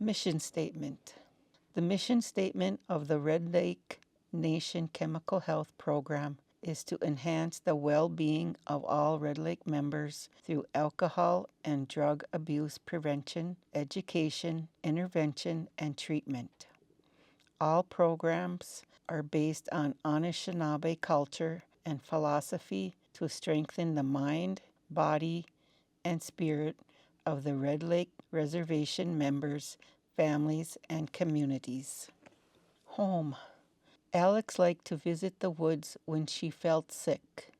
Mission Statement. The mission statement of the Red Lake Nation Chemical Health Program is to enhance the well-being of all Red Lake members through alcohol and drug abuse prevention, education, intervention, and treatment. All programs are based on Anishinaabe culture and philosophy to strengthen the mind, body, and spirit of the Red Lake Reservation members, families, and communities. Home. Alex liked to visit the woods when she felt sick.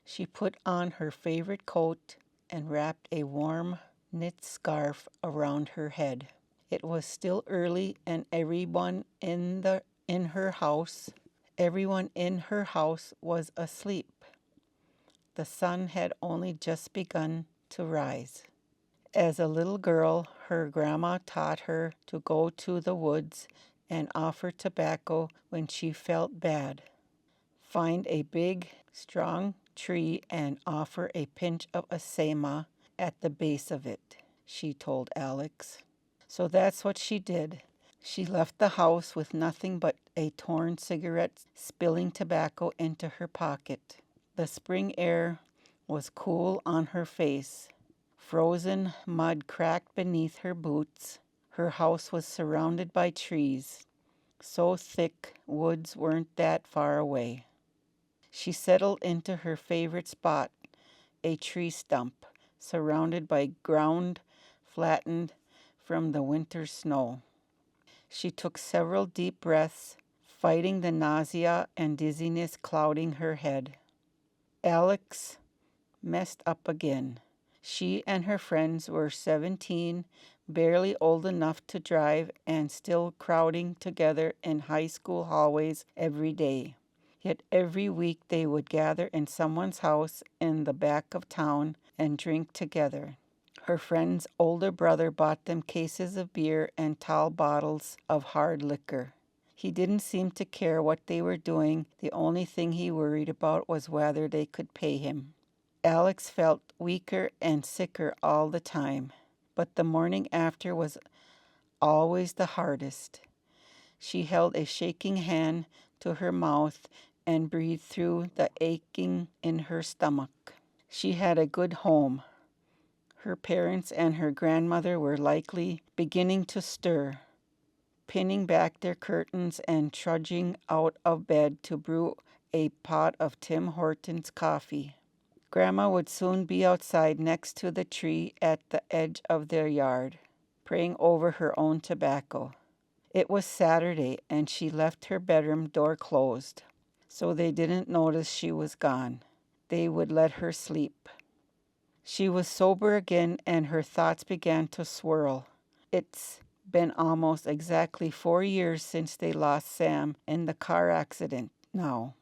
She put on her favorite coat and wrapped a warm knit scarf around her head. It was still early and everyone in her house was asleep. The sun had only just begun to rise. As a little girl, her grandma taught her to go to the woods and offer tobacco when she felt bad. Find a big, strong tree and offer a pinch of asema at the base of it, she told Alex. So that's what she did. She left the house with nothing but a torn cigarette, spilling tobacco into her pocket. The spring air was cool on her face. Frozen mud cracked beneath her boots. Her house was surrounded by trees. So thick, woods weren't that far away. She settled into her favorite spot, a tree stump, surrounded by ground flattened from the winter snow. She took several deep breaths, fighting the nausea and dizziness clouding her head. Alex messed up again. She and her friends were 17, barely old enough to drive, and still crowding together in high school hallways every day. Yet every week they would gather in someone's house in the back of town and drink together. Her friend's older brother bought them cases of beer and tall bottles of hard liquor. He didn't seem to care what they were doing. The only thing he worried about was whether they could pay him. Alex felt weaker and sicker all the time, but the morning after was always the hardest. She held a shaking hand to her mouth and breathed through the aching in her stomach. She had a good home. Her parents and her grandmother were likely beginning to stir, pinning back their curtains and trudging out of bed to brew a pot of Tim Hortons coffee. Grandma would soon be outside next to the tree at the edge of their yard, praying over her own tobacco. It was Saturday, and she left her bedroom door closed, so they didn't notice she was gone. They would let her sleep. She was sober again, and her thoughts began to swirl. It's been almost exactly 4 years since they lost Sam in the car accident now.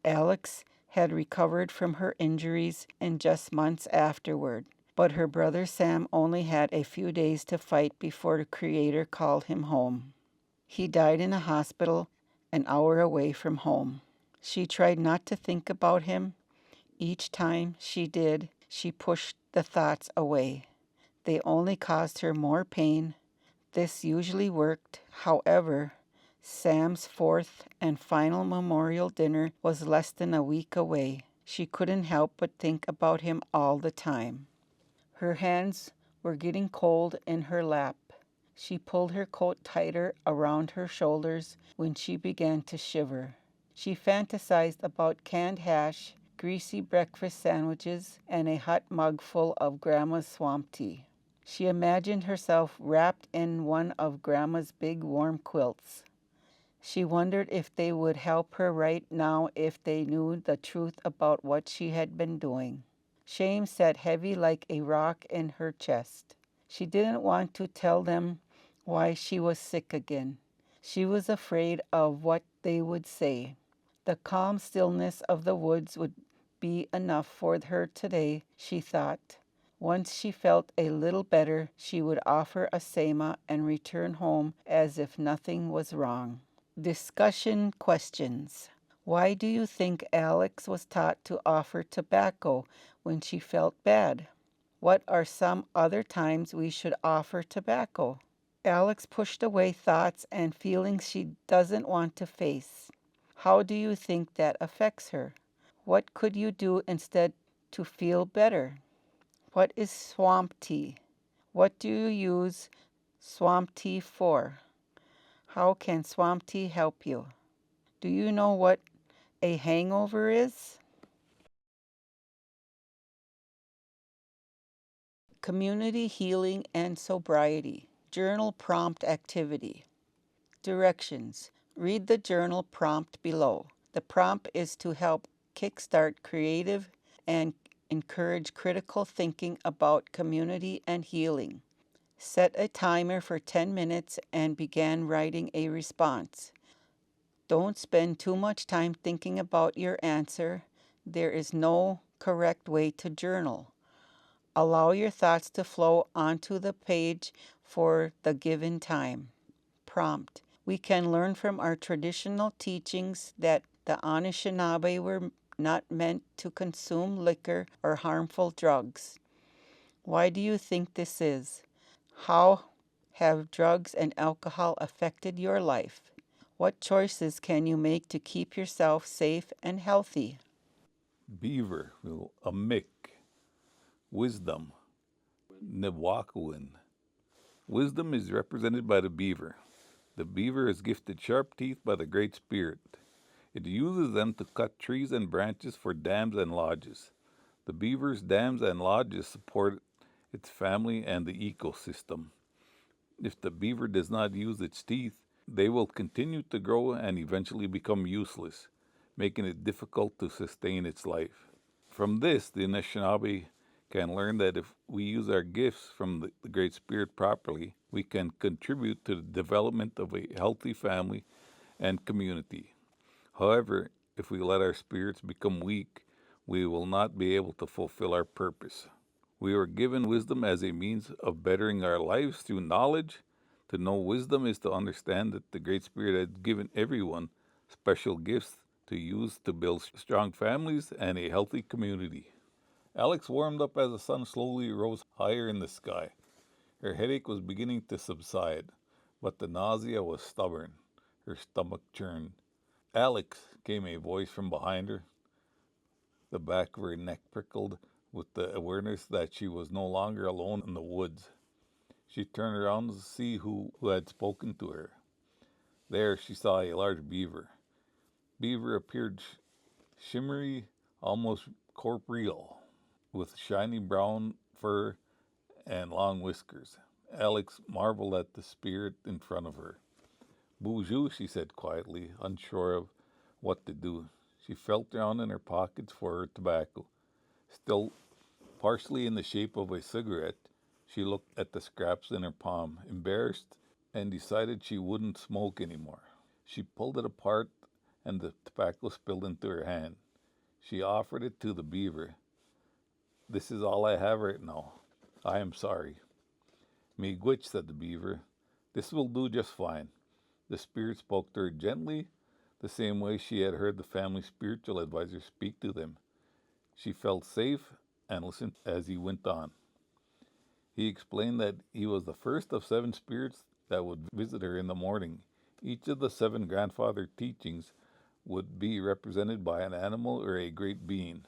Alex had recovered from her injuries in just months afterward, but her brother Sam only had a few days to fight before the Creator called him home. He died in a hospital an hour away from home. She tried not to think about him. Each time she did, she pushed the thoughts away. They only caused her more pain. This usually worked. However, Sam's fourth and final memorial dinner was less than a week away. She couldn't help but think about him all the time. Her hands were getting cold in her lap. She pulled her coat tighter around her shoulders when she began to shiver. She fantasized about canned hash, greasy breakfast sandwiches, and a hot mug full of Grandma's swamp tea. She imagined herself wrapped in one of Grandma's big warm quilts. She wondered if they would help her right now if they knew the truth about what she had been doing. Shame sat heavy like a rock in her chest. She didn't want to tell them why she was sick again. She was afraid of what they would say. The calm stillness of the woods would be enough for her today, she thought. Once she felt a little better, she would offer asema and return home as if nothing was wrong. Discussion questions. Why do you think Alex was taught to offer tobacco when she felt bad? What are some other times we should offer tobacco? Alex pushed away thoughts and feelings she doesn't want to face. How do you think that affects her? What could you do instead to feel better? What is swamp tea? What do you use swamp tea for? How can swamp tea help you? Do you know what a hangover is? Community healing and sobriety. Journal prompt activity. Directions. Read the journal prompt below. The prompt is to help kickstart creative and encourage critical thinking about community and healing. Set a timer for 10 minutes and begin writing a response. Don't spend too much time thinking about your answer. There is no correct way to journal. Allow your thoughts to flow onto the page for the given time. Prompt. We can learn from our traditional teachings that the Anishinaabe were not meant to consume liquor or harmful drugs. Why do you think this is? How have drugs and alcohol affected your life? What choices can you make to keep yourself safe and healthy? Beaver, a Mick, wisdom, Newakawan. Wisdom is represented by the beaver. The beaver is gifted sharp teeth by the Great Spirit. It uses them to cut trees and branches for dams and lodges. The beaver's dams and lodges support its family and the ecosystem. If the beaver does not use its teeth, they will continue to grow and eventually become useless, making it difficult to sustain its life. From this, the Anishinaabe can learn that if we use our gifts from the Great Spirit properly, we can contribute to the development of a healthy family and community. However, if we let our spirits become weak, we will not be able to fulfill our purpose. We were given wisdom as a means of bettering our lives through knowledge. To know wisdom is to understand that the Great Spirit has given everyone special gifts to use to build strong families and a healthy community. Alex warmed up as the sun slowly rose higher in the sky. Her headache was beginning to subside, but the nausea was stubborn. Her stomach churned. Alex, came a voice from behind her. The back of her neck prickled with the awareness that she was no longer alone in the woods. She turned around to see who had spoken to her. There she saw a large beaver. Beaver appeared shimmery, almost corporeal, with shiny brown fur and long whiskers. Alex marveled at the spirit in front of her. Bonjour, she said quietly, unsure of what to do. She felt around in her pockets for her tobacco. Still partially in the shape of a cigarette, she looked at the scraps in her palm, embarrassed, and decided she wouldn't smoke anymore. She pulled it apart and the tobacco spilled into her hand. She offered it to the beaver. This is all I have right now. I am sorry. Miigwech, said the beaver. This will do just fine. The spirit spoke to her gently, the same way she had heard the family spiritual advisor speak to them. She felt safe and listened as he went on. He explained that he was the first of 7 spirits that would visit her in the morning. Each of the 7 grandfather teachings would be represented by an animal or a great being.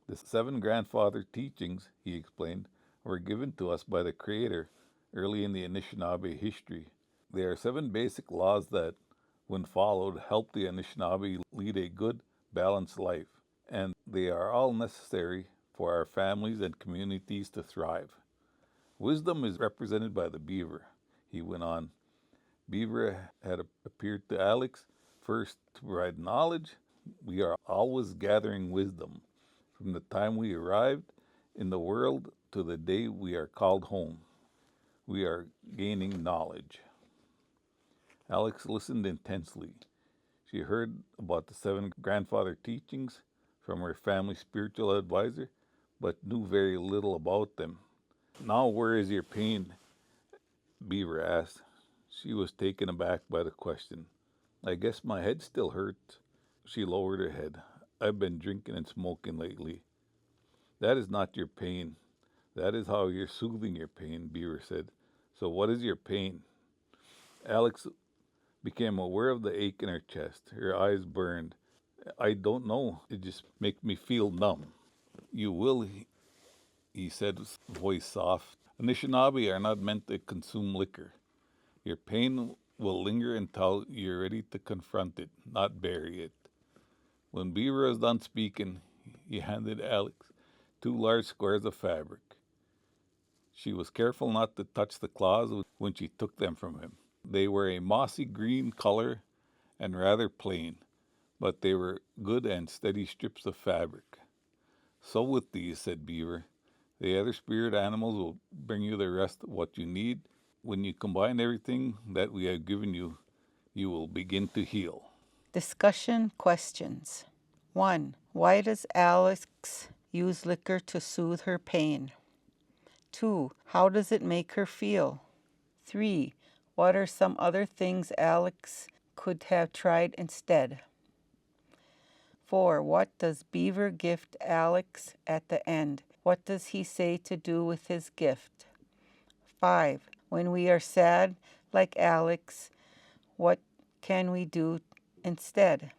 The 7 grandfather teachings, he explained, were given to us by the Creator early in the Anishinaabe history. They are 7 basic laws that, when followed, help the Anishinaabe lead a good, balanced life, and they are all necessary for our families and communities to thrive. Wisdom is represented by the beaver, he went on. Beaver had appeared to Alex first to provide knowledge. We are always gathering wisdom from the time we arrived in the world to the day we are called home. We are gaining knowledge. Alex listened intensely. She heard about the 7 grandfather teachings from her family spiritual advisor, but knew very little about them. Now, where is your pain? Beaver asked. She was taken aback by the question. I guess my head still hurts. She lowered her head. I've been drinking and smoking lately. That is not your pain. That is how you're soothing your pain, Beaver said. So what is your pain? Alex became aware of the ache in her chest. Her eyes burned. I don't know. It just makes me feel numb. You will, he said, voice soft. Anishinaabe are not meant to consume liquor. Your pain will linger until you're ready to confront it, not bury it. When Beaver was done speaking, he handed Alex 2 large squares of fabric. She was careful not to touch the claws when she took them from him. They were a mossy green color and rather plain, but they were good and steady strips of fabric. So with these, said Beaver, the other spirit animals will bring you the rest of what you need. When you combine everything that we have given you, you will begin to heal. Discussion questions. 1. Why does Alex use liquor to soothe her pain? 2. How does it make her feel? 3. What are some other things Alex could have tried instead? 4. What does Beaver gift Alex at the end? What does he say to do with his gift? 5. When we are sad, like Alex, what can we do instead?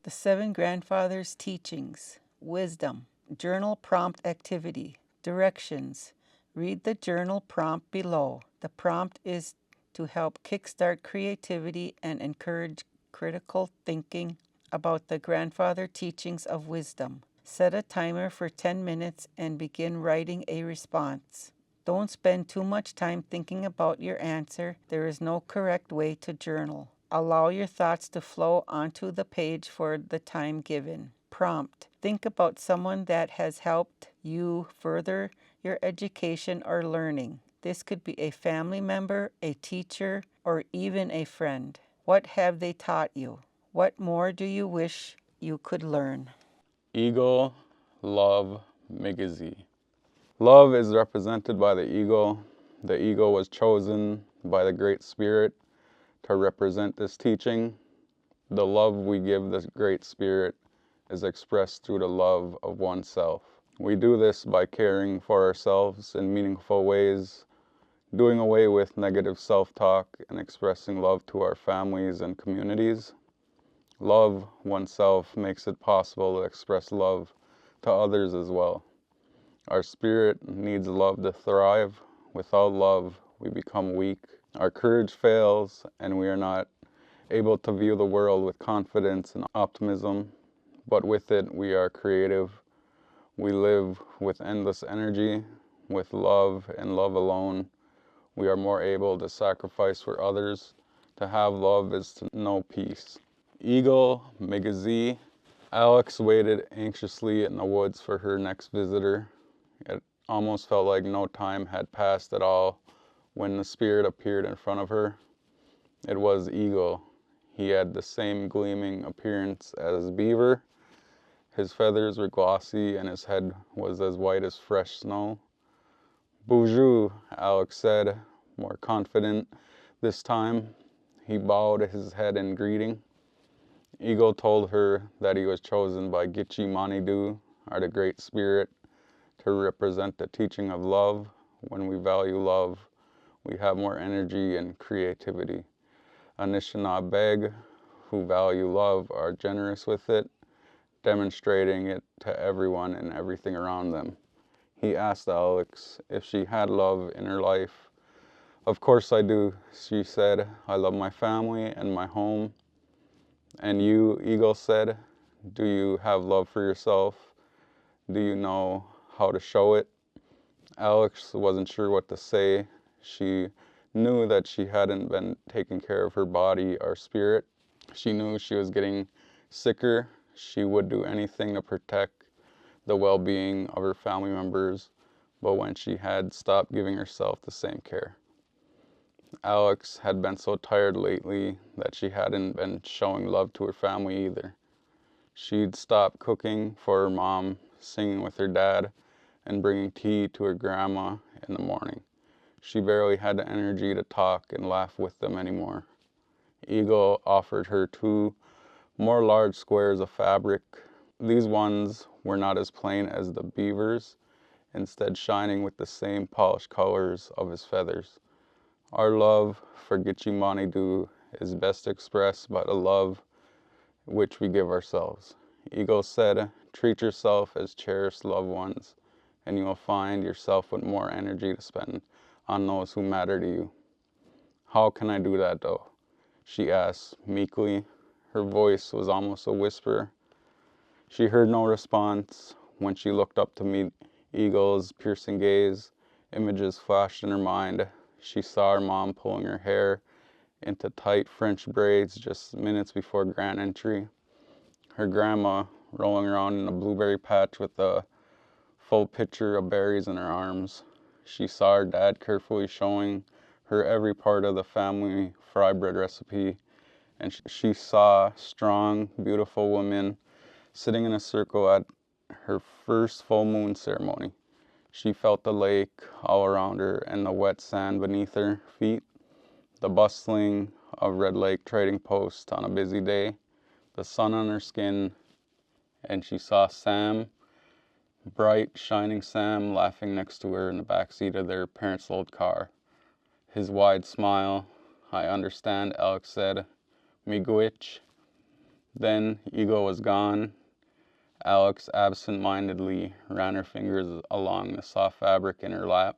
The Seven Grandfathers' Teachings. Wisdom. Journal prompt activity. Directions. Read the journal prompt below. The prompt is to help kickstart creativity and encourage critical thinking about the grandfather teachings of wisdom. Set a timer for 10 minutes and begin writing a response. Don't spend too much time thinking about your answer. There is no correct way to journal. Allow your thoughts to flow onto the page for the time given. Prompt. Think about someone that has helped you further your education or learning. This could be a family member, a teacher, or even a friend. What have they taught you? What more do you wish you could learn? Eagle, love, Migizi. Love is represented by the eagle. The eagle was chosen by the Great Spirit to represent this teaching. The love we give the Great Spirit is expressed through the love of oneself. We do this by caring for ourselves in meaningful ways, doing away with negative self-talk, and expressing love to our families and communities. Love oneself makes it possible to express love to others as well. Our spirit needs love to thrive. Without love, we become weak. Our courage fails, and we are not able to view the world with confidence and optimism. But with it, we are creative. We live with endless energy. With love and love alone, we are more able to sacrifice for others. To have love is to know peace. Eagle, Migizi. Alex waited anxiously in the woods for her next visitor. It almost felt like no time had passed at all when the spirit appeared in front of her. It was Eagle. He had the same gleaming appearance as Beaver. His feathers were glossy and his head was as white as fresh snow. Bonjour, Alex said, more confident this time. He bowed his head in greeting. Eagle told her that he was chosen by Gitche Manitou, or the Great Spirit, to represent the teaching of love. When we value love, we have more energy and creativity. Anishinaabe, who value love, are generous with it, demonstrating it to everyone and everything around them. He asked Alex if she had love in her life. Of course I do, she said. I love my family and my home. And you, Eagle said, do you have love for yourself? Do you know how to show it? Alex wasn't sure what to say. She knew that she hadn't been taking care of her body or spirit. She knew she was getting sicker. She would do anything to protect the well-being of her family members, but when she had stopped giving herself the same care. Alex had been so tired lately that she hadn't been showing love to her family either. She'd stopped cooking for her mom, singing with her dad, and bringing tea to her grandma in the morning. She barely had the energy to talk and laugh with them anymore. Eagle offered her 2 more large squares of fabric. These ones were not as plain as the beaver's, instead shining with the same polished colors of his feathers. Our love for Gitchimanidu is best expressed by the love which we give ourselves. Eagle said, treat yourself as cherished loved ones, and you will find yourself with more energy to spend on those who matter to you. How can I do that though? She asked meekly. Her voice was almost a whisper. She heard no response. When she looked up to meet Eagle's piercing gaze, images flashed in her mind. She saw her mom pulling her hair into tight French braids just minutes before grand entry. Her grandma rolling around in a blueberry patch with a full pitcher of berries in her arms. She saw her dad carefully showing her every part of the family fry bread recipe, and she saw strong, beautiful women sitting in a circle at her first full moon ceremony. She felt the lake all around her and the wet sand beneath her feet, the bustling of Red Lake trading post on a busy day, the sun on her skin, and she saw Sam, bright, shining Sam, laughing next to her in the backseat of their parents' old car. His wide smile. I understand, Alex said. Miigwech. Then Eagle was gone. Alex absent-mindedly ran her fingers along the soft fabric in her lap.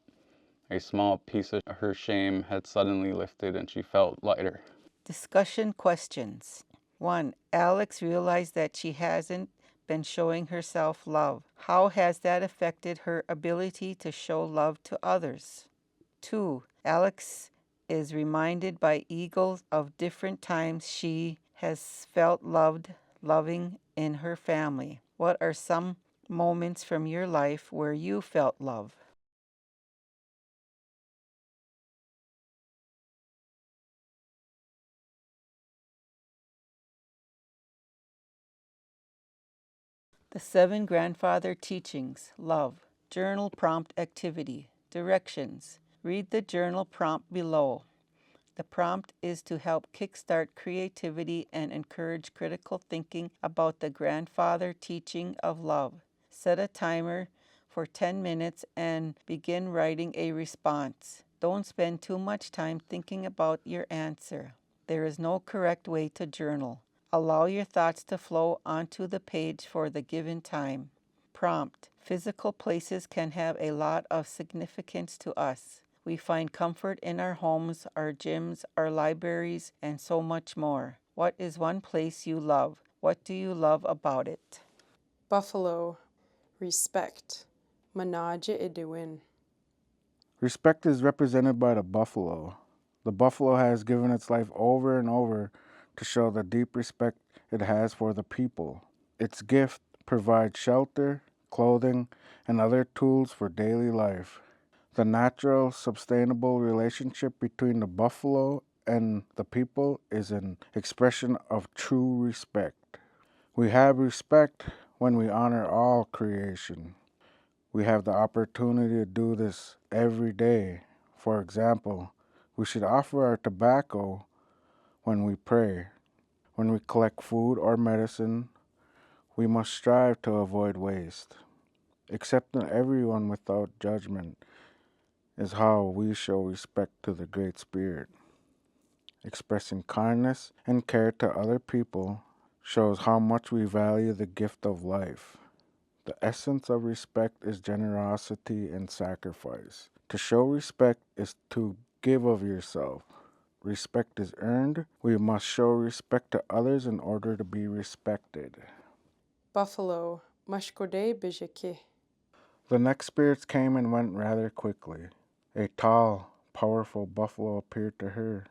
A small piece of her shame had suddenly lifted and she felt lighter. Discussion questions. 1. Alex realized that she hasn't been showing herself love. How has that affected her ability to show love to others? 2. Alex is reminded by Eagle of different times she has felt loving in her family. What are some moments from your life where you felt love? The 7 Grandfather Teachings. Love. Journal prompt activity. Directions. Read the journal prompt below. The prompt is to help kickstart creativity and encourage critical thinking about the grandfather teaching of love. Set a timer for 10 minutes and begin writing a response. Don't spend too much time thinking about your answer. There is no correct way to journal. Allow your thoughts to flow onto the page for the given time. Prompt. Physical places can have a lot of significance to us. We find comfort in our homes, our gyms, our libraries, and so much more. What is one place you love? What do you love about it? Buffalo. Respect. Manaja Iduin. Respect is represented by the buffalo. The buffalo has given its life over and over to show the deep respect it has for the people. Its gift provides shelter, clothing, and other tools for daily life. The natural, sustainable relationship between the buffalo and the people is an expression of true respect. We have respect when we honor all creation. We have the opportunity to do this every day. For example, we should offer our tobacco when we pray. When we collect food or medicine, we must strive to avoid waste. Accepting everyone without judgment is how we show respect to the Great Spirit. Expressing kindness and care to other people shows how much we value the gift of life. The essence of respect is generosity and sacrifice. To show respect is to give of yourself. Respect is earned. We must show respect to others in order to be respected. Buffalo. Mashkode Bijaki. The next spirits came and went rather quickly. A tall, powerful buffalo appeared to her.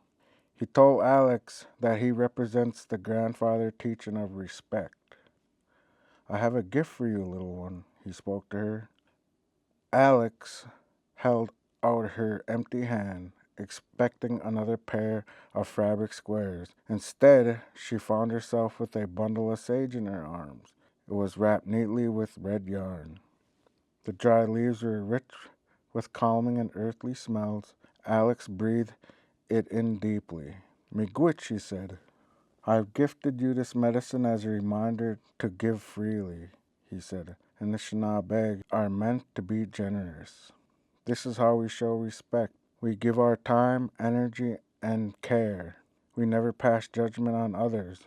He told Alex that he represents the grandfather teaching of respect. I have a gift for you, little one, he spoke to her. Alex held out her empty hand, expecting another pair of fabric squares. Instead, she found herself with a bundle of sage in her arms. It was wrapped neatly with red yarn. The dry leaves were rich with calming and earthly smells. Alex breathed it in deeply. Miigwech, he said. I've gifted you this medicine as a reminder to give freely, he said. Anishinaabe are meant to be generous. This is how we show respect. We give our time, energy, and care. We never pass judgment on others.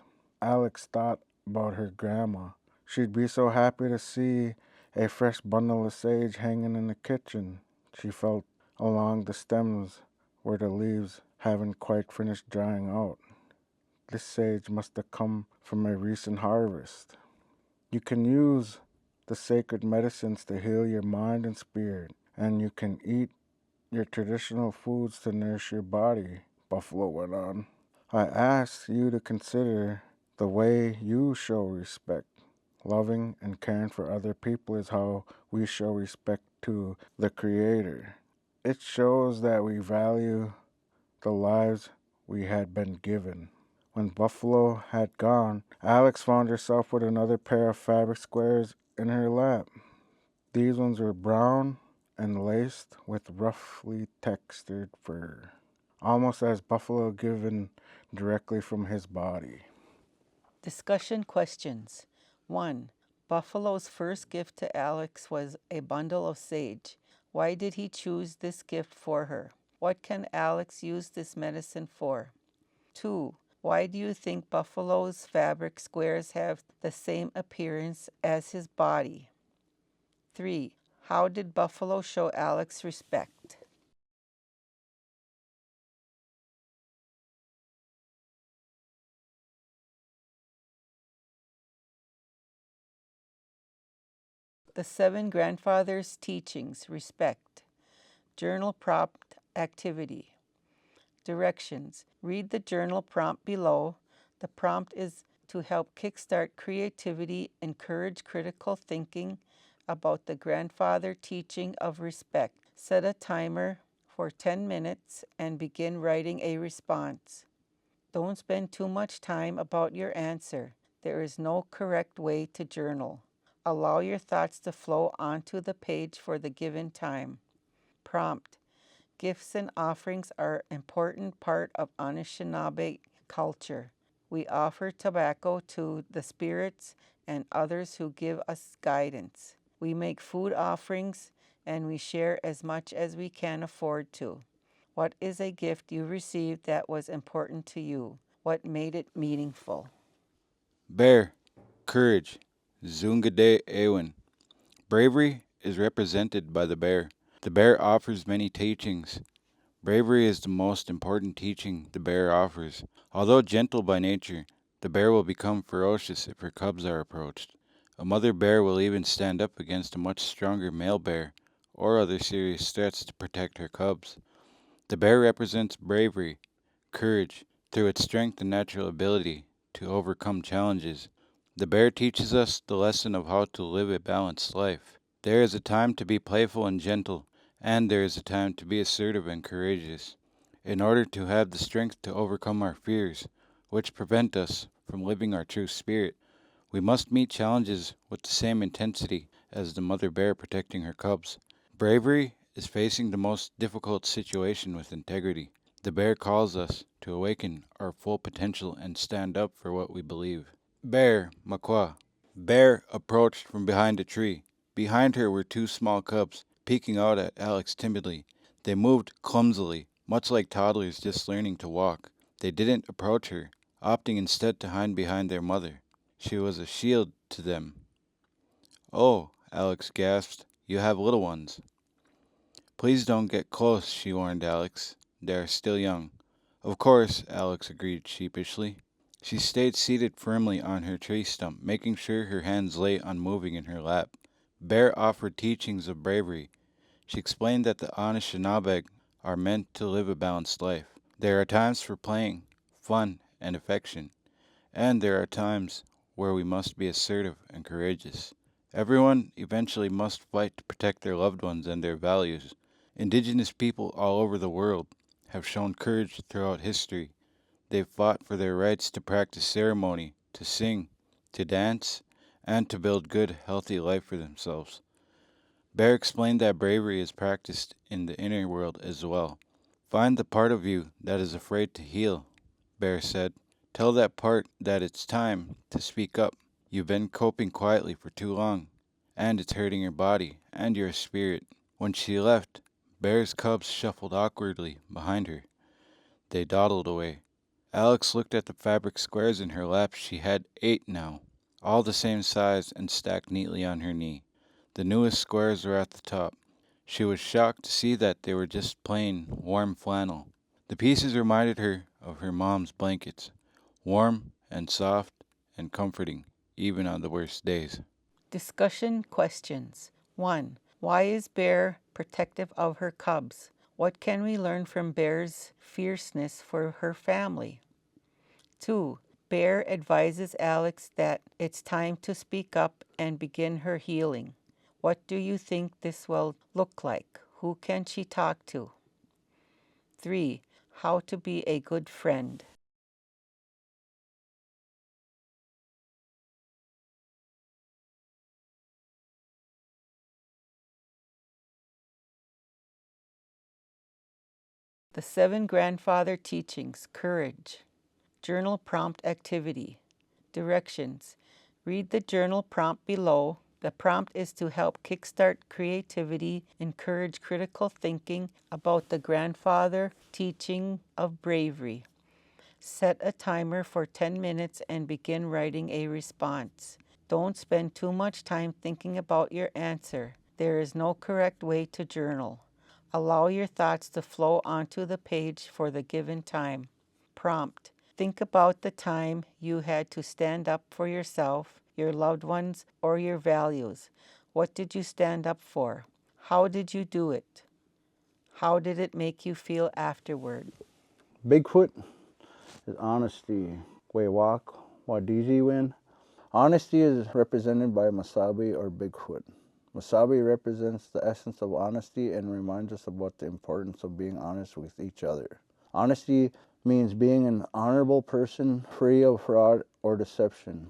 Alex thought about her grandma. She'd be so happy to see a fresh bundle of sage hanging in the kitchen. She felt along the stems where the leaves haven't quite finished drying out. This sage must have come from a recent harvest. You can use the sacred medicines to heal your mind and spirit, and you can eat your traditional foods to nourish your body, Buffalo went on. I ask you to consider the way you show respect. Loving and caring for other people is how we show respect to the Creator. It shows that we value the lives we had been given. When Buffalo had gone, Alex found herself with another pair of fabric squares in her lap. These ones were brown and laced with roughly textured fur, almost as buffalo given directly from his body. Discussion questions. 1. Buffalo's first gift to Alex was a bundle of sage. Why did he choose this gift for her? What can Alex use this medicine for? 2. Why do you think Buffalo's fabric squares have the same appearance as his body? 3. How did Buffalo show Alex respect? The 7 Grandfathers' Teachings. Respect. Journal prompt activity. Directions. Read the journal prompt below. The prompt is to help kickstart creativity, encourage critical thinking about the grandfather teaching of respect. Set a timer for 10 minutes and begin writing a response. Don't spend too much time about your answer. There is no correct way to journal. Allow your thoughts to flow onto the page for the given time. Prompt. Gifts and offerings are an important part of Anishinaabe culture. We offer tobacco to the spirits and others who give us guidance. We make food offerings and we share as much as we can afford to. What is a gift you received that was important to you? What made it meaningful? Bear, courage, Zungade Ewan. Bravery is represented by the bear. The bear offers many teachings. Bravery is the most important teaching the bear offers. Although gentle by nature, the bear will become ferocious if her cubs are approached. A mother bear will even stand up against a much stronger male bear or other serious threats to protect her cubs. The bear represents bravery, courage, through its strength and natural ability to overcome challenges. The bear teaches us the lesson of how to live a balanced life. There is a time to be playful and gentle, and there is a time to be assertive and courageous. In order to have the strength to overcome our fears, which prevent us from living our true spirit, we must meet challenges with the same intensity as the mother bear protecting her cubs. Bravery is facing the most difficult situation with integrity. The bear calls us to awaken our full potential and stand up for what we believe. Bear, Makwa. Bear approached from behind a tree. Behind her were 2 small cubs, peeking out at Alex timidly. They moved clumsily, much like toddlers just learning to walk. They didn't approach her, opting instead to hide behind their mother. She was a shield to them. "Oh," Alex gasped, "you have little ones." "Please don't get close," she warned Alex. "They are still young." "Of course," Alex agreed sheepishly. She stayed seated firmly on her tree stump, making sure her hands lay unmoving in her lap. Bear offered teachings of bravery. She explained that the Anishinaabe are meant to live a balanced life. There are times for playing, fun, and affection, and there are times where we must be assertive and courageous. Everyone eventually must fight to protect their loved ones and their values. Indigenous people all over the world have shown courage throughout history. They've fought for their rights to practice ceremony, to sing, to dance, and to build good, healthy life for themselves. Bear explained that bravery is practiced in the inner world as well. Find the part of you that is afraid to heal. Bear said. Tell that part that it's time to speak up. You've been coping quietly for too long, and it's hurting your body and your spirit. When she left, Bear's cubs shuffled awkwardly behind her. They dawdled away. Alex looked at the fabric squares in her lap. She had 8 now, all the same size and stacked neatly on her knee. The newest squares were at the top. She was shocked to see that they were just plain, warm flannel. The pieces reminded her of her mom's blankets, warm and soft and comforting, even on the worst days. Discussion questions. 1. Why is Bear protective of her cubs? What can we learn from Bear's fierceness for her family? 2. Bear advises Alex that it's time to speak up and begin her healing. What do you think this will look like? Who can she talk to? 3. How to be a good friend. The 7 Grandfather Teachings. Courage. Journal prompt activity. Directions. Read the journal prompt below. The prompt is to help kickstart creativity, encourage critical thinking about the grandfather teaching of bravery. Set a timer for 10 minutes and begin writing a response. Don't spend too much time thinking about your answer. There is no correct way to journal. Allow your thoughts to flow onto the page for the given time. Prompt. Think about the time you had to stand up for yourself, your loved ones, or your values. What did you stand up for? How did you do it? How did it make you feel afterward? Bigfoot is honesty. Wewak, Wadiji win. Honesty is represented by Masabi or Bigfoot. Masabi represents the essence of honesty and reminds us about the importance of being honest with each other. Honesty means being an honorable person, free of fraud or deception.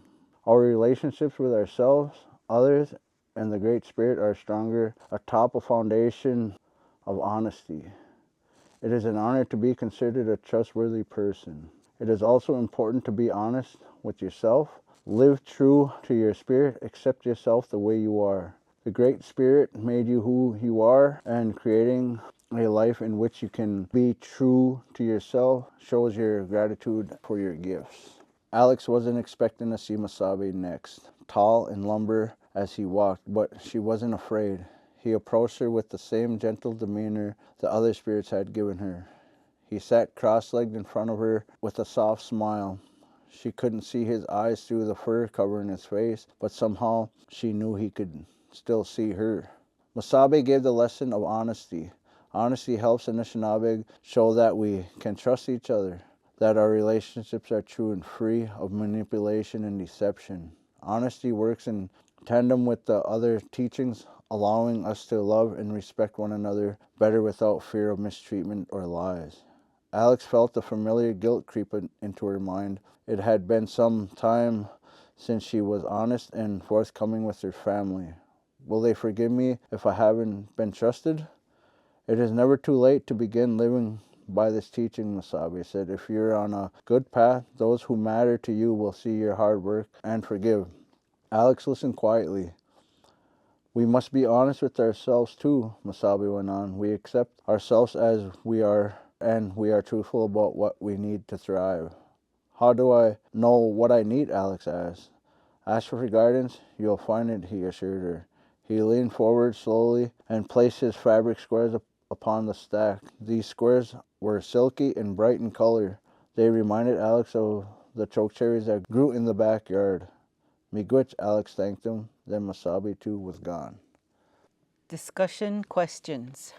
Our relationships with ourselves, others, and the Great Spirit are stronger atop a foundation of honesty. It is an honor to be considered a trustworthy person. It is also important to be honest with yourself. Live true to your spirit. Accept yourself the way you are. The Great Spirit made you who you are, and creating a life in which you can be true to yourself shows your gratitude for your gifts. Alex wasn't expecting to see Masabi next, tall and lumber as he walked, but she wasn't afraid. He approached her with the same gentle demeanor the other spirits had given her. He sat cross-legged in front of her with a soft smile. She couldn't see his eyes through the fur covering his face, but somehow she knew he could still see her. Masabi gave the lesson of honesty. Honesty helps Anishinaabe show that we can trust each other, that our relationships are true and free of manipulation and deception. Honesty works in tandem with the other teachings, allowing us to love and respect one another better without fear of mistreatment or lies. Alex felt the familiar guilt creep into her mind. It had been some time since she was honest and forthcoming with her family. Will they forgive me if I haven't been trusted? It is never too late to begin living by this teaching, Masabi said. If you're on a good path, those who matter to you will see your hard work and forgive. Alex listened quietly. We must be honest with ourselves too, Masabi went on. We accept ourselves as we are, and we are truthful about what we need to thrive. How do I know what I need? Alex asked. Ask for guidance, you'll find it, he assured her. He leaned forward slowly and placed his fabric squares upon the stack. These squares were silky and bright in color. They reminded Alex of the chokecherries that grew in the backyard. Miigwech, Alex thanked him. Then Masabi too was gone. Discussion questions.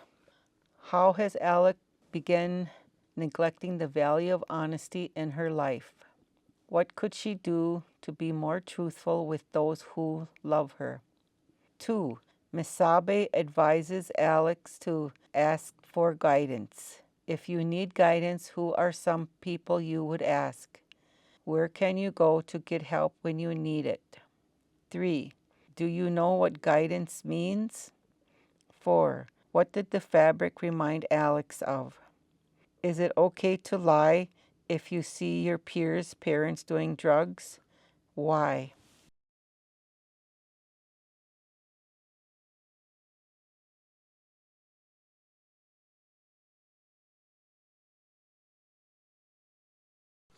How has Alex begun neglecting the value of honesty in her life? What could she do to be more truthful with those who love her? 2. Masabi advises Alex to ask for guidance. If you need guidance, who are some people you would ask? Where can you go to get help when you need it? 3. Do you know what guidance means? 4. What did the fabric remind Alex of? Is it okay to lie If you see your peers' parents doing drugs, why?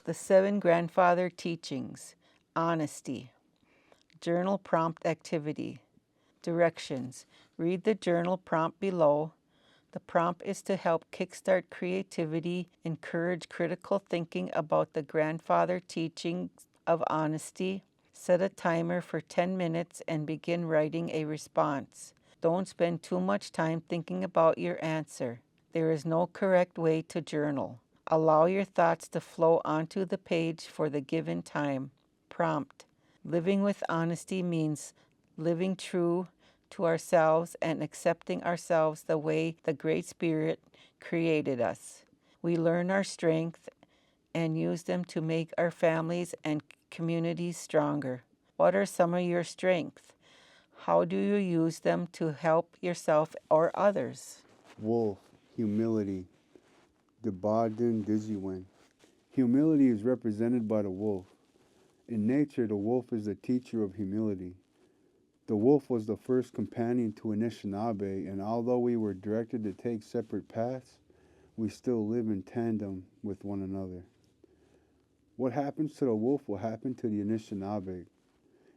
The 7 grandfather teachings. Honesty. Journal prompt activity. Directions. Read the journal prompt below. The prompt is to help kickstart creativity, encourage critical thinking about the grandfather teachings of honesty. Set a timer for 10 minutes and begin writing a response. Don't spend too much time thinking about your answer. There is no correct way to journal. Allow your thoughts to flow onto the page for the given time. Prompt. Living with honesty means living true to ourselves and accepting ourselves the way the Great Spirit created us. We learn our strengths and use them to make our families and communities stronger. What are some of your strengths? How do you use them to help yourself or others? Wolf, humility. Debadin Diziwen. Humility is represented by the wolf. In nature, the wolf is the teacher of humility. The wolf was the first companion to Anishinaabe, and although we were directed to take separate paths, we still live in tandem with one another. What happens to the wolf will happen to the Anishinaabe,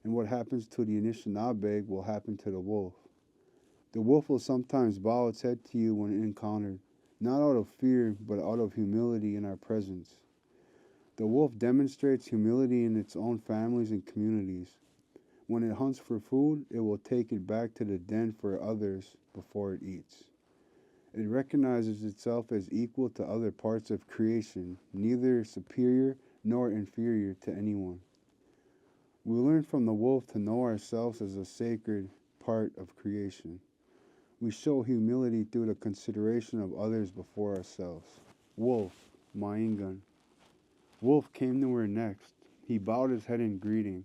and what happens to the Anishinaabe will happen to the wolf. The wolf will sometimes bow its head to you when encountered, not out of fear, but out of humility in our presence. The wolf demonstrates humility in its own families and communities. When it hunts for food, it will take it back to the den for others before it eats. It recognizes itself as equal to other parts of creation, neither superior nor inferior to anyone. We learn from the wolf to know ourselves as a sacred part of creation. We show humility through the consideration of others before ourselves. Wolf, Maingan. Wolf came to her next. He bowed his head in greeting.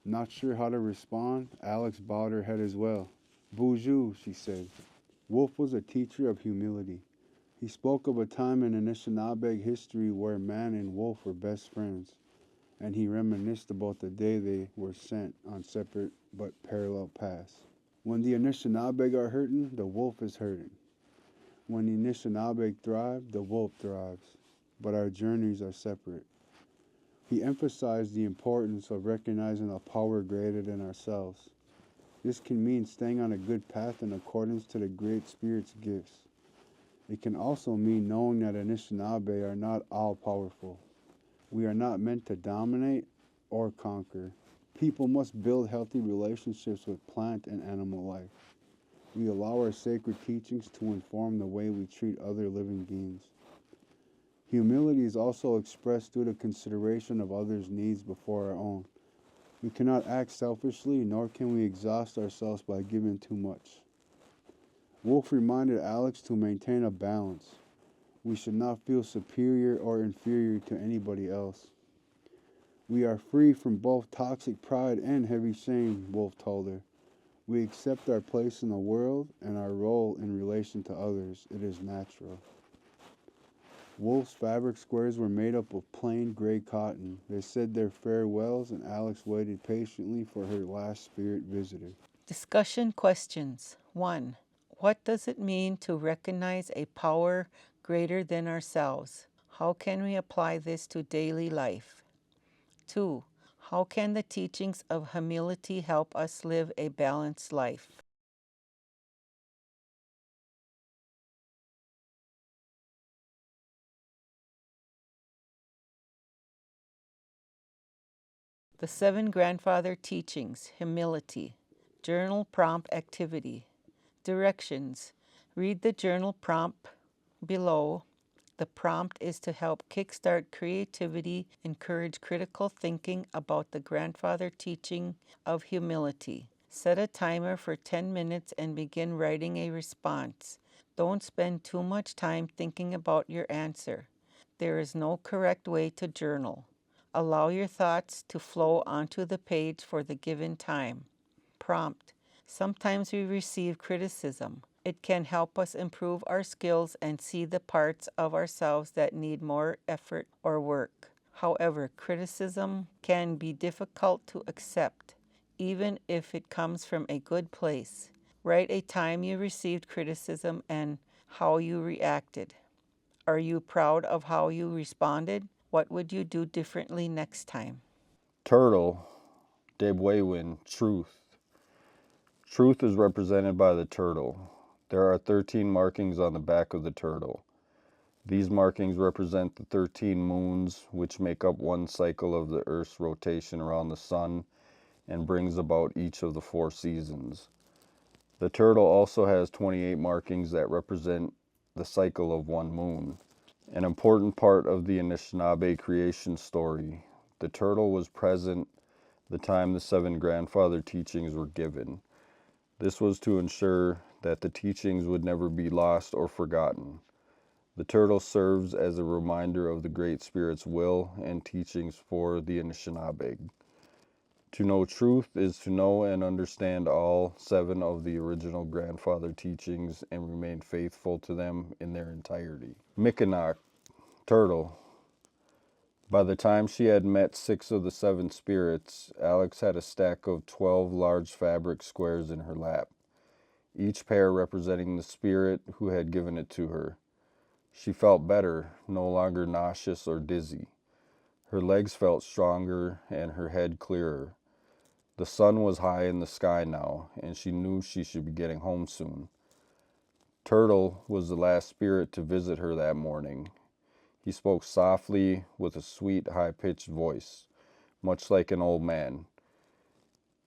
Not sure how to respond, Alex bowed her head as well. Bonjour, she said. Wolf was a teacher of humility. He spoke of a time in Anishinaabe history where man and wolf were best friends, and he reminisced about the day they were sent on separate but parallel paths. When the Anishinaabe are hurting, the wolf is hurting. When the Anishinaabe thrive, the wolf thrives. But our journeys are separate. He emphasized the importance of recognizing a power greater than ourselves. This can mean staying on a good path in accordance to the Great Spirit's gifts. It can also mean knowing that Anishinaabe are not all-powerful. We are not meant to dominate or conquer. People must build healthy relationships with plant and animal life. We allow our sacred teachings to inform the way we treat other living beings. Humility is also expressed through the consideration of others' needs before our own. We cannot act selfishly, nor can we exhaust ourselves by giving too much. Wolf reminded Alex to maintain a balance. We should not feel superior or inferior to anybody else. We are free from both toxic pride and heavy shame, Wolf told her. We accept our place in the world and our role in relation to others. It is natural. Wolf's fabric squares were made up of plain gray cotton. They said their farewells, and Alex waited patiently for her last spirit visitor. Discussion questions. 1. What does it mean to recognize a power greater than ourselves? How can we apply this to daily life? 2. How can the teachings of humility help us live a balanced life? The 7 grandfather teachings, humility. Journal prompt activity. Directions. Read the journal prompt below. The prompt is to help kickstart creativity, encourage critical thinking about the grandfather teaching of humility. Set a timer for 10 minutes and begin writing a response. Don't spend too much time thinking about your answer. There is no correct way to journal. Allow your thoughts to flow onto the page for the given time. Prompt. Sometimes we receive criticism. It can help us improve our skills and see the parts of ourselves that need more effort or work. However, criticism can be difficult to accept, even if it comes from a good place. Write a time you received criticism and how you reacted. Are you proud of how you responded? What would you do differently next time? Turtle, Debwewin, truth. Truth is represented by the turtle. There are 13 markings on the back of the turtle. These markings represent the 13 moons, which make up one cycle of the Earth's rotation around the sun and brings about each of the 4 seasons. The turtle also has 28 markings that represent the cycle of one moon. An important part of the Anishinaabe creation story, the turtle was present the time the 7 grandfather teachings were given. This was to ensure that the teachings would never be lost or forgotten. The turtle serves as a reminder of the Great Spirit's will and teachings for the Anishinaabe. To know truth is to know and understand all 7 of the original grandfather teachings and remain faithful to them in their entirety. Mikanak, turtle. By the time she had met 6 of the 7 spirits, Alex had a stack of 12 large fabric squares in her lap, each pair representing the spirit who had given it to her. She felt better, no longer nauseous or dizzy. Her legs felt stronger and her head clearer. The sun was high in the sky now, and she knew she should be getting home soon. Turtle was the last spirit to visit her that morning. He spoke softly with a sweet, high-pitched voice, much like an old man.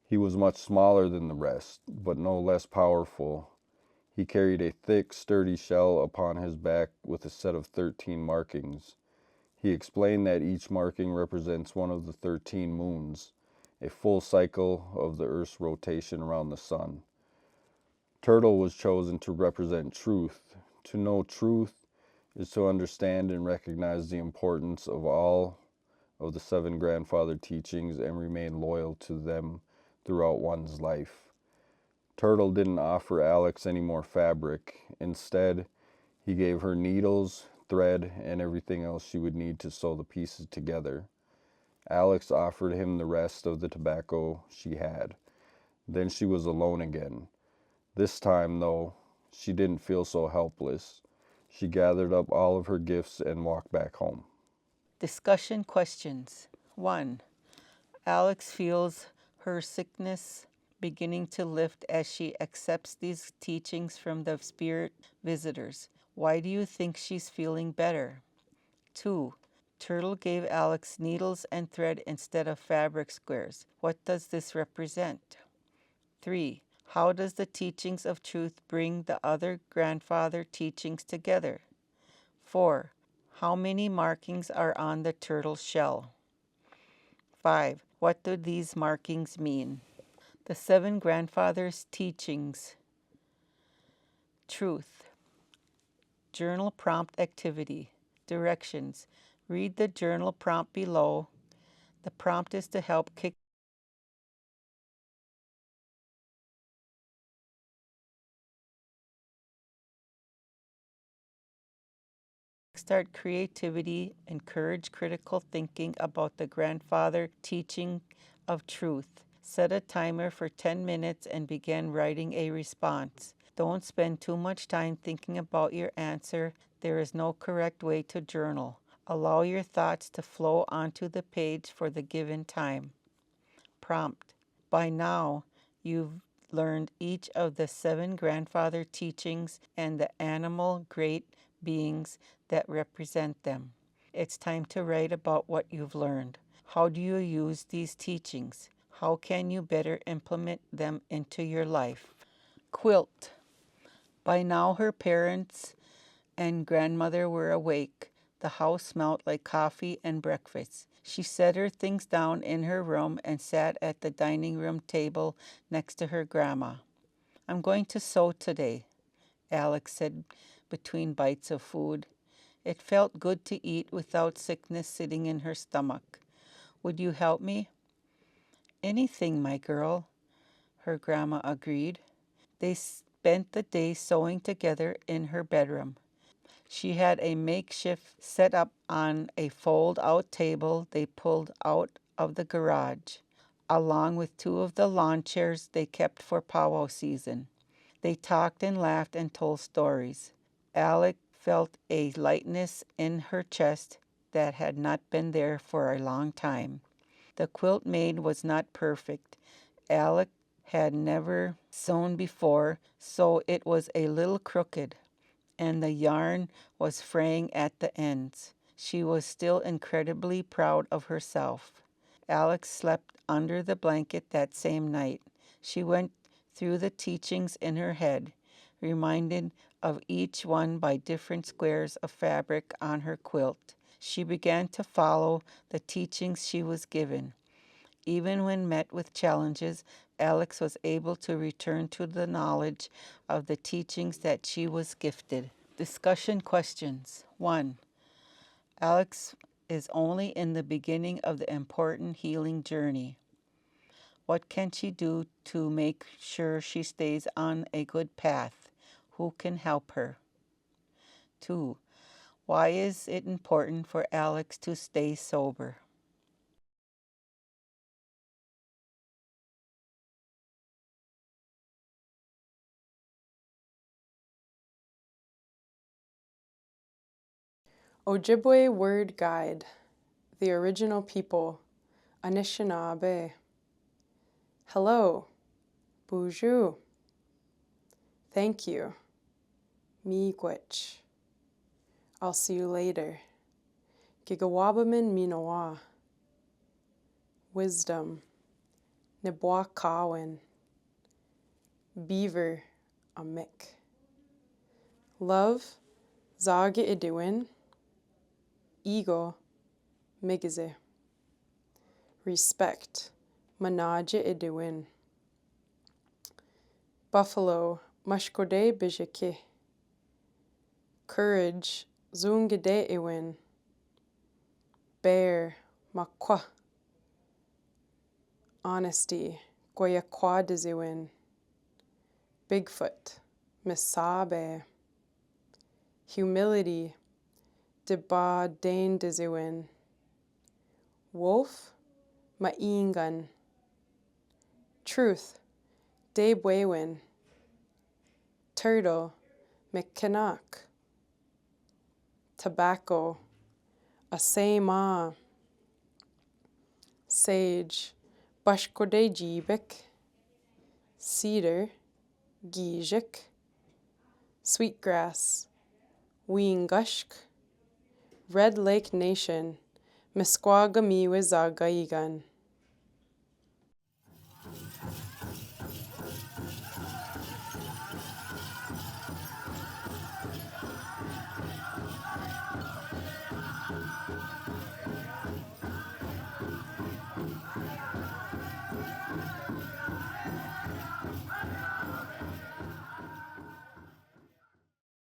He was much smaller than the rest, but no less powerful. He carried a thick, sturdy shell upon his back with a set of 13 markings. He explained that each marking represents one of the 13 moons, a full cycle of the Earth's rotation around the sun. Turtle was chosen to represent truth. To know truth is to understand and recognize the importance of all of the 7 grandfather teachings and remain loyal to them throughout one's life. Turtle didn't offer Alex any more fabric. Instead, he gave her needles, thread, and everything else she would need to sew the pieces together. Alex offered him the rest of the tobacco she had. Then she was alone again. This time, though, she didn't feel so helpless. She gathered up all of her gifts and walked back home. Discussion questions. 1. Alex feels her sickness beginning to lift as she accepts these teachings from the spirit visitors. Why do you think she's feeling better? 2. Turtle gave Alex needles and thread instead of fabric squares. What does this represent? 3. How does the teachings of truth bring the other grandfather teachings together? 4. How many markings are on the turtle shell? 5. What do these markings mean? The 7 grandfathers' teachings. Truth. Journal prompt activity. Directions. Read the journal prompt below. The prompt is to help kickstart creativity, encourage critical thinking about the grandfather teaching of truth. Set a timer for 10 minutes and begin writing a response. Don't spend too much time thinking about your answer. There is no correct way to journal. Allow your thoughts to flow onto the page for the given time. Prompt. By now, you've learned each of the 7 grandfather teachings and the animal great beings that represent them. It's time to write about what you've learned. How do you use these teachings? How can you better implement them into your life? Quilt. By now, her parents and grandmother were awake. The house smelled like coffee and breakfast. She set her things down in her room and sat at the dining room table next to her grandma. I'm going to sew today, Alex said between bites of food. It felt good to eat without sickness sitting in her stomach. Would you help me? Anything, my girl, her grandma agreed. They spent the day sewing together in her bedroom. She had a makeshift set up on a fold-out table they pulled out of the garage, along with 2 of the lawn chairs they kept for powwow season. They talked and laughed and told stories. Alec felt a lightness in her chest that had not been there for a long time. The quilt made was not perfect. Alec had never sewn before, so it was a little crooked, and the yarn was fraying at the ends. She was still incredibly proud of herself. Alex slept under the blanket that same night. She went through the teachings in her head, reminded of each one by different squares of fabric on her quilt. She began to follow the teachings she was given. Even when met with challenges, Alex was able to return to the knowledge of the teachings that she was gifted. Discussion questions. 1. Alex is only in the beginning of the important healing journey. What can she do to make sure she stays on a good path? Who can help her? 2. Why is it important for Alex to stay sober? Ojibwe Word Guide. The original people, Anishinaabe. Hello, bonjour. Thank you, miigwech. I'll see you later. Gigawabamin minoa. Wisdom, Nibwakawin. Beaver, Amik. Love, Zage Iduin. Ego, Migize. Respect, Manaje Iduin. Buffalo, Mashkode Bijake. Courage, Zungide Iwin. Bear, Makwa. Honesty, Goyakwa Diziwin. Bigfoot, Misabe. Humility, Deba Dane Diziwin. Wolf, Maingan. Truth, Debwewin. Turtle, Mikanak. Tobacco, Asema. Sage, Bashkode Jibik. Cedar, Gijik. Sweetgrass, Wiengushk. Red Lake Nation, Misquagamiwizagaigan.